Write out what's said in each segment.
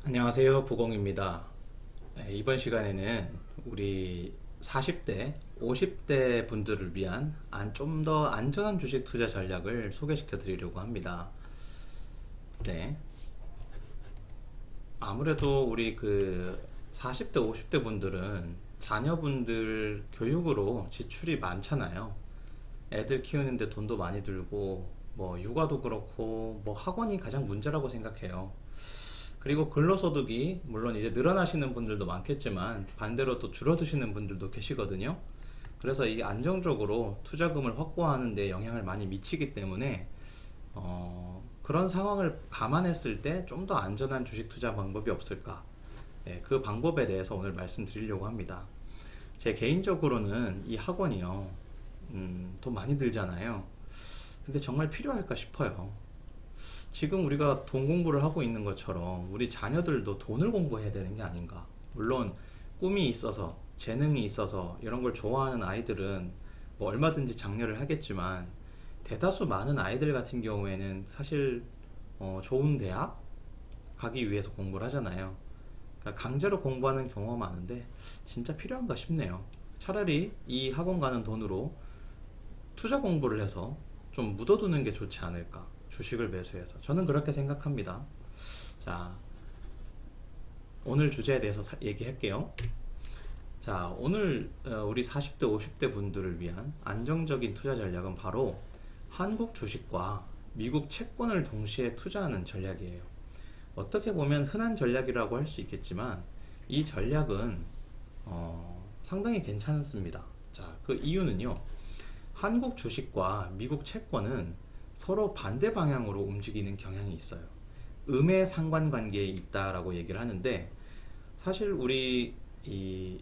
안녕하세요, 부공입니다. 네, 이번 시간에는 우리 40대, 50대 분들을 위한 좀 더 안전한 주식 투자 전략을 소개시켜 드리려고 합니다. 네. 아무래도 우리 40대, 50대 분들은 자녀분들 교육으로 지출이 많잖아요. 애들 키우는데 돈도 많이 들고, 뭐 육아도 그렇고, 뭐 학원이 가장 문제라고 생각해요. 그리고 근로소득이 물론 이제 늘어나시는 분들도 많겠지만 반대로 또 줄어드시는 분들도 계시거든요. 그래서 이 안정적으로 투자금을 확보하는 데 영향을 많이 미치기 때문에 그런 상황을 감안했을 때 좀 더 안전한 주식 투자 방법이 없을까? 네, 그 방법에 대해서 오늘 말씀드리려고 합니다. 제 개인적으로는 이 학원이요, 돈 많이 들잖아요. 근데 정말 필요할까 싶어요. 지금 우리가 돈 공부를 하고 있는 것처럼 우리 자녀들도 돈을 공부해야 되는 게 아닌가. 물론 꿈이 있어서 재능이 있어서 이런 걸 좋아하는 아이들은 뭐 얼마든지 장려를 하겠지만 대다수 많은 아이들 같은 경우에는 사실 좋은 대학 가기 위해서 공부를 하잖아요. 그러니까 강제로 공부하는 경우가 많은데 진짜 필요한가 싶네요. 차라리 이 학원 가는 돈으로 투자 공부를 해서 좀 묻어두는 게 좋지 않을까. 주식을 매수해서. 저는 그렇게 생각합니다. 자, 오늘 주제에 대해서 얘기할게요. 자, 오늘 우리 40대, 50대 분들을 위한 안정적인 투자 전략은 바로 한국 주식과 미국 채권을 동시에 투자하는 전략이에요. 어떻게 보면 흔한 전략이라고 할 수 있겠지만 이 전략은 상당히 괜찮습니다. 자, 그 이유는요. 한국 주식과 미국 채권은 서로 반대 방향으로 움직이는 경향이 있어요. 음의 상관관계에 있다라고 얘기를 하는데 사실 우리 이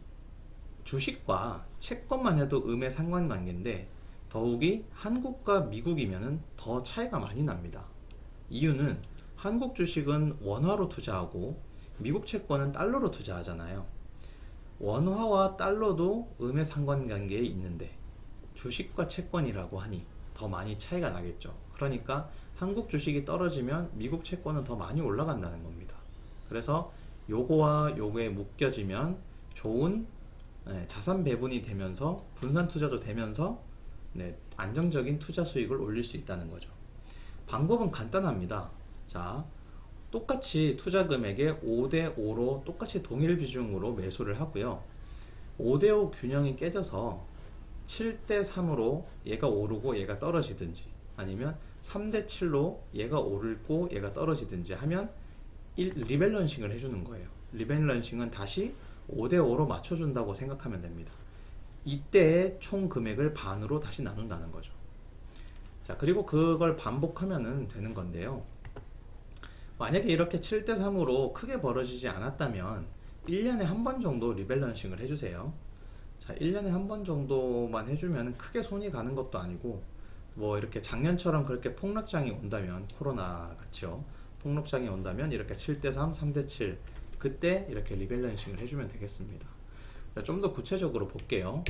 주식과 채권만 해도 음의 상관관계인데 더욱이 한국과 미국이면은 더 차이가 많이 납니다. 이유는 한국 주식은 원화로 투자하고 미국 채권은 달러로 투자하잖아요. 원화와 달러도 음의 상관관계에 있는데 주식과 채권이라고 하니 더 많이 차이가 나겠죠. 그러니까 한국 주식이 떨어지면 미국 채권은 더 많이 올라간다는 겁니다. 그래서 요거와 요거에 묶여지면 좋은 자산 배분이 되면서 분산 투자도 되면서 안정적인 투자 수익을 올릴 수 있다는 거죠. 방법은 간단합니다. 자, 똑같이 투자 금액의 5대5로 똑같이 동일 비중으로 매수를 하고요. 5대5 균형이 깨져서 7대3으로 얘가 오르고 얘가 떨어지든지 아니면 3대7로 얘가 오르고 얘가 떨어지든지 하면 리밸런싱을 해주는 거예요. 리밸런싱은 다시 5대5로 맞춰준다고 생각하면 됩니다. 이때의 총 금액을 반으로 다시 나눈다는 거죠. 자, 그리고 그걸 반복하면 되는 건데요. 만약에 이렇게 7대3으로 크게 벌어지지 않았다면 1년에 한 번 정도 리밸런싱을 해주세요. 자, 1년에 한 번 정도만 해주면 크게 손이 가는 것도 아니고 뭐 이렇게 작년처럼 그렇게 폭락장이 온다면 코로나 같이요. 폭락장이 온다면 이렇게 7대3, 3대7 그때 이렇게 리밸런싱을 해주면 되겠습니다. 좀 더 구체적으로 볼게요.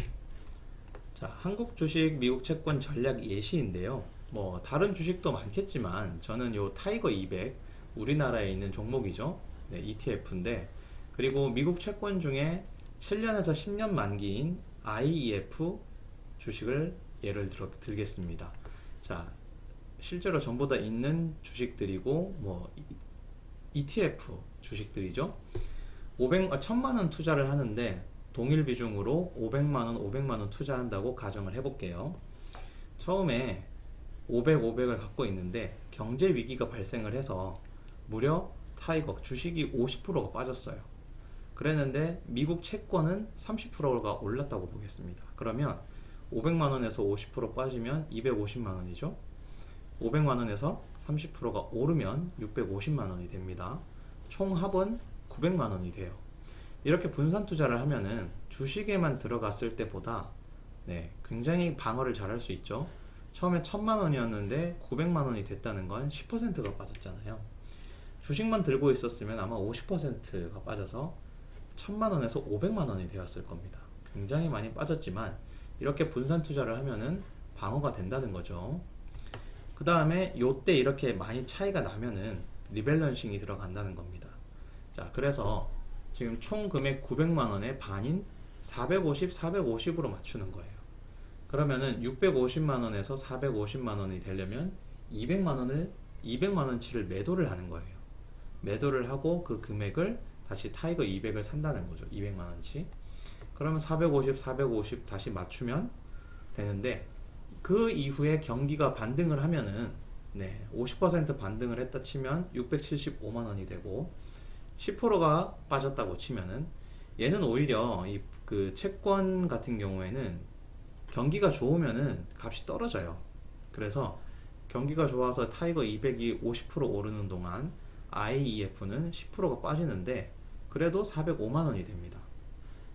자, 한국 주식, 미국 채권 전략 예시인데요. 뭐 다른 주식도 많겠지만 저는 요 타이거 200 우리나라에 있는 종목이죠. 네, ETF인데 그리고 미국 채권 중에 7년에서 10년 만기인 IEF 주식을 예를 들겠습니다. 자, 실제로 전부 다 있는 주식들이고 뭐 ETF 주식들이죠. 1000만 원 투자를 하는데 동일 비중으로 500만 원, 500만 원 투자한다고 가정을 해볼게요. 처음에 500을 갖고 있는데 경제 위기가 발생을 해서 무려 타이거 주식이 50%가 빠졌어요. 그랬는데 미국 채권은 30%가 올랐다고 보겠습니다. 그러면 500만 원에서 50% 빠지면 250만 원이죠. 500만 원에서 30%가 오르면 650만 원이 됩니다. 총 합은 900만 원이 돼요. 이렇게 분산 투자를 하면은 주식에만 들어갔을 때보다 굉장히 방어를 잘할 수 있죠. 처음에 1000만 원이었는데 900만 원이 됐다는 건 10%가 빠졌잖아요. 주식만 들고 있었으면 아마 50%가 빠져서 1000만 원에서 500만 원이 되었을 겁니다. 굉장히 많이 빠졌지만 이렇게 분산 투자를 하면은 방어가 된다는 거죠. 그 다음에 요때 이렇게 많이 차이가 나면은 리밸런싱이 들어간다는 겁니다. 자, 그래서 지금 총 금액 900만 원의 반인 450, 450으로 맞추는 거예요. 그러면은 650만 원에서 450만 원이 되려면 200만 원치를 매도를 하는 거예요. 매도를 하고 그 금액을 다시 타이거 200을 산다는 거죠. 200만 원치. 그러면 450, 450 다시 맞추면 되는데, 그 이후에 경기가 반등을 하면은 50% 반등을 했다 치면 675만 원이 되고, 10%가 빠졌다고 치면은, 얘는 오히려 이 그 채권 같은 경우에는 경기가 좋으면은 값이 떨어져요. 그래서 경기가 좋아서 타이거 200이 50% 오르는 동안 IEF는 10%가 빠지는데, 그래도 405만 원이 됩니다.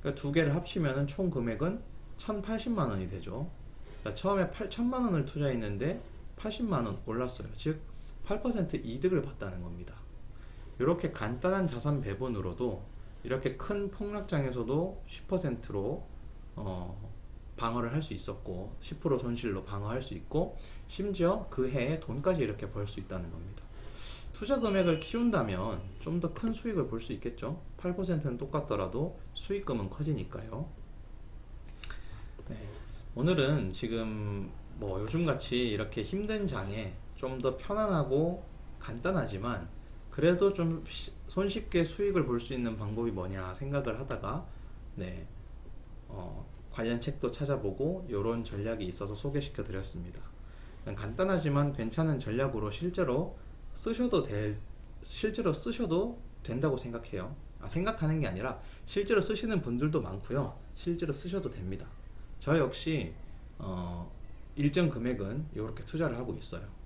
그러니까 두 개를 합치면은 총 금액은 1080만 원이 되죠. 그러니까 처음에 8천만 원을 투자했는데 80만 원 올랐어요. 즉 8% 이득을 봤다는 겁니다. 이렇게 간단한 자산 배분으로도 이렇게 큰 폭락장에서도 10%로 방어를 할 수 있었고, 10% 손실로 방어할 수 있고, 심지어 그 해에 돈까지 이렇게 벌 수 있다는 겁니다. 투자 금액을 키운다면 좀 더 큰 수익을 볼 수 있겠죠. 8%는 똑같더라도 수익금은 커지니까요. 네. 오늘은 지금 뭐 요즘같이 이렇게 힘든 장에 좀 더 편안하고 간단하지만 그래도 좀 손쉽게 수익을 볼 수 있는 방법이 뭐냐 생각을 하다가 관련 책도 찾아보고 이런 전략이 있어서 소개시켜 드렸습니다. 간단하지만 괜찮은 전략으로 실제로 쓰셔도 된다고 생각해요. 생각하는 게 아니라 실제로 쓰시는 분들도 많고요. 실제로 쓰셔도 됩니다. 저 역시 일정 금액은 이렇게 투자를 하고 있어요.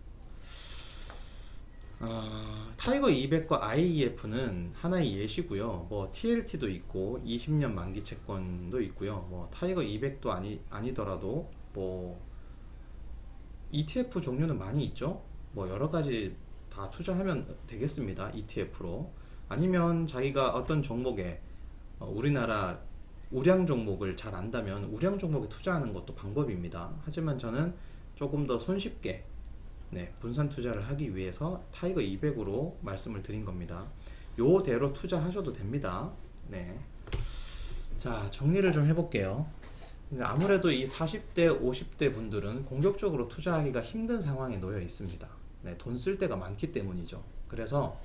타이거 200과 IEF는 하나의 예시고요. 뭐 TLT도 있고 20년 만기 채권도 있고요. 뭐 타이거 200도 아니더라도 뭐 ETF 종류는 많이 있죠. 뭐 여러 가지 다 투자하면 되겠습니다. ETF로. 아니면 자기가 어떤 종목에 우리나라 우량 종목을 잘 안다면 우량 종목에 투자하는 것도 방법입니다. 하지만 저는 조금 더 손쉽게 분산 투자를 하기 위해서 타이거 200으로 말씀을 드린 겁니다. 요대로 투자하셔도 됩니다. 자, 정리를 좀 해볼게요. 아무래도 이 40대, 50대 분들은 공격적으로 투자하기가 힘든 상황에 놓여 있습니다. 돈 쓸 데가 많기 때문이죠. 그래서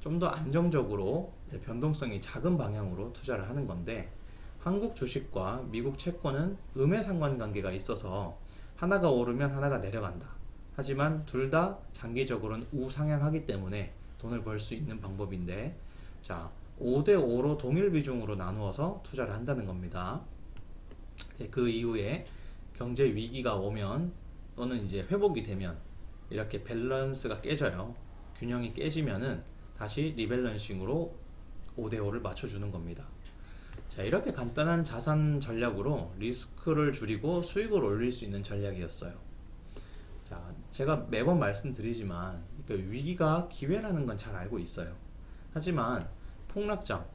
좀 더 안정적으로 변동성이 작은 방향으로 투자를 하는 건데, 한국 주식과 미국 채권은 음의 상관관계가 있어서 하나가 오르면 하나가 내려간다. 하지만 둘 다 장기적으로는 우상향하기 때문에 돈을 벌 수 있는 방법인데, 자, 5대5로 동일 비중으로 나누어서 투자를 한다는 겁니다. 그 이후에 경제 위기가 오면 또는 이제 회복이 되면 이렇게 밸런스가 깨져요. 균형이 깨지면은 다시 리밸런싱으로 5대5를 맞춰주는 겁니다. 자, 이렇게 간단한 자산 전략으로 리스크를 줄이고 수익을 올릴 수 있는 전략이었어요. 자, 제가 매번 말씀드리지만 위기가 기회라는 건 잘 알고 있어요. 하지만 폭락장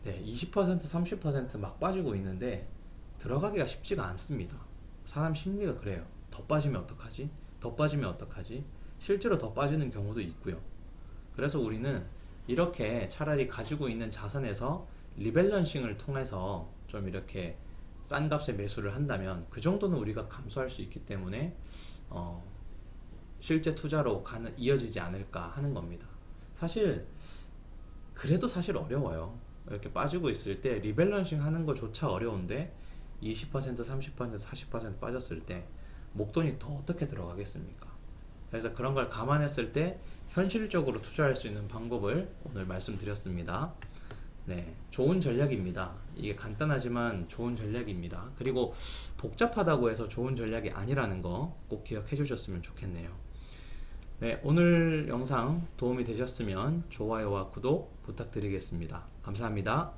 20% 30% 빠지고 있는데 들어가기가 쉽지가 않습니다. 사람 심리가 그래요. 더 빠지면 어떡하지? 더 빠지면 어떡하지? 실제로 더 빠지는 경우도 있고요. 그래서 우리는 이렇게 차라리 가지고 있는 자산에서 리밸런싱을 통해서 좀 이렇게 싼 값에 매수를 한다면 그 정도는 우리가 감수할 수 있기 때문에 실제 투자로 이어지지 않을까 하는 겁니다. 그래도 사실 어려워요. 이렇게 빠지고 있을 때 리밸런싱 하는 것조차 어려운데 20%, 30%, 40% 빠졌을 때 목돈이 더 어떻게 들어가겠습니까? 그래서 그런 걸 감안했을 때 현실적으로 투자할 수 있는 방법을 오늘 말씀드렸습니다. 좋은 전략입니다. 이게 간단하지만 좋은 전략입니다. 그리고 복잡하다고 해서 좋은 전략이 아니라는 거 꼭 기억해 주셨으면 좋겠네요. 오늘 영상 도움이 되셨으면 좋아요와 구독 부탁드리겠습니다. 감사합니다.